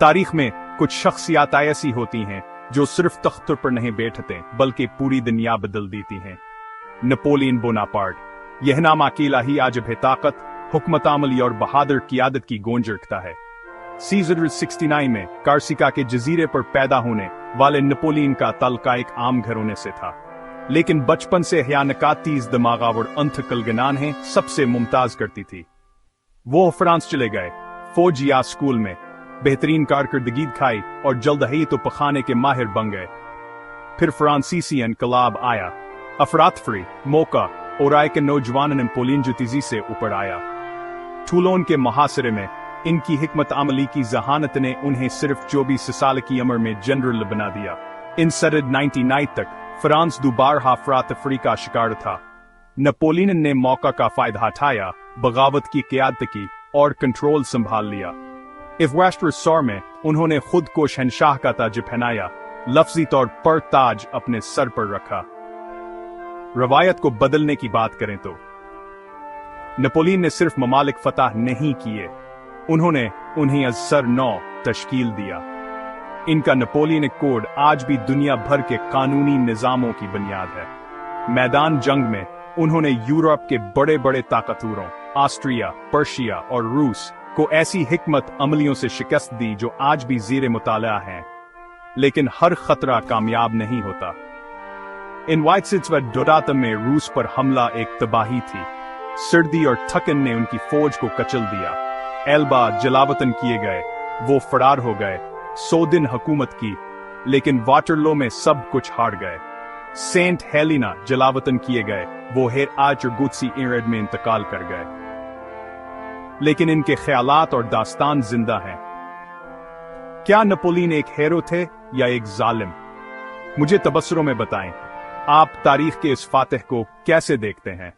तारीख में कुछ शख्सियात ऐसी होती हैं जो सिर्फ तख्त पर नहीं बैठते बल्कि पूरी दुनिया बदल देती हैं। नेपोलियन बोनापार्ट, यह नाम अकेला ही आज भी ताकत, हुकमत अमली और बहादुर क़ियादत की गूंज रखता है। सीजर 69 में कार्सिका के जजीरे पर पैदा होने वाले नेपोलियन का ताल्लुक एक आम घराने से था, लेकिन बचपन से हयानकातीज दिमागावर अंतकलगनान है सबसे मुमताज करती थी। वो फ्रांस चले गए, फौज या स्कूल में बेहतरीन कारकर्दगी दिखाई और जल्द ही तो पखाने के माहिर बन गए। फिर फ्रांसीसी इनकलाब आया, अफरातफरी, मौका और आय के नौजवान नेपोलियन जो तेजी से ऊपर आया। टूलोन के मुहासरे में इनकी हिकमत अमली की जहानत ने उन्हें सिर्फ 24 साल की उम्र में जनरल बना दिया। इन सरद 99 तक फ्रांस दोबारा अफरातफरी का शिकार था। नेपोलियन ने मौका का फायदा उठाया, बगावत की क़यादत की और कंट्रोल संभाल लिया। इस राष्ट्र सौर में उन्होंने खुद को शहंशाह का ताज पहनाया, लफ्जी तौर पर ताज अपने सर पर रखा। रवायत को बदलने की बात करें तो नेपोलियन ने सिर्फ ममालिक फतह नहीं किए, उन्होंने उन्हें असर नौ तश्कील दिया। इनका नेपोलियनिक कोड आज भी दुनिया भर के कानूनी निजामों की बुनियाद है। मैदान जंग में उन्होंने यूरोप के बड़े बड़े ताकतवरों ऑस्ट्रिया, पर्शिया और रूस को ऐसी हिकमत अमलियों से शिकस्त दी जो आज भी ज़ीरे मुताला हैं, लेकिन हर खतरा कामयाब नहीं होता। इन वाइट्सिट्स व डोडातम में रूस पर हमला एक तबाही थी। सर्दी और थकन ने उनकी फौज को कचल दिया। एल्बा जलावतन किए गए, वो फरार हो गए। 100 दिन हुकूमत की, लेकिन वाटरलो में सब कुछ हार गए। सेंट हेलिना जलावतन किए गए, वो हेर आज और गुत्सी इरड में इंतकाल कर गए, लेकिन इनके ख्यालात और दास्तान जिंदा हैं। क्या नेपोलियन एक हीरो थे या एक जालिम? मुझे तबसरों में बताएं, आप तारीख के इस फातिह को कैसे देखते हैं?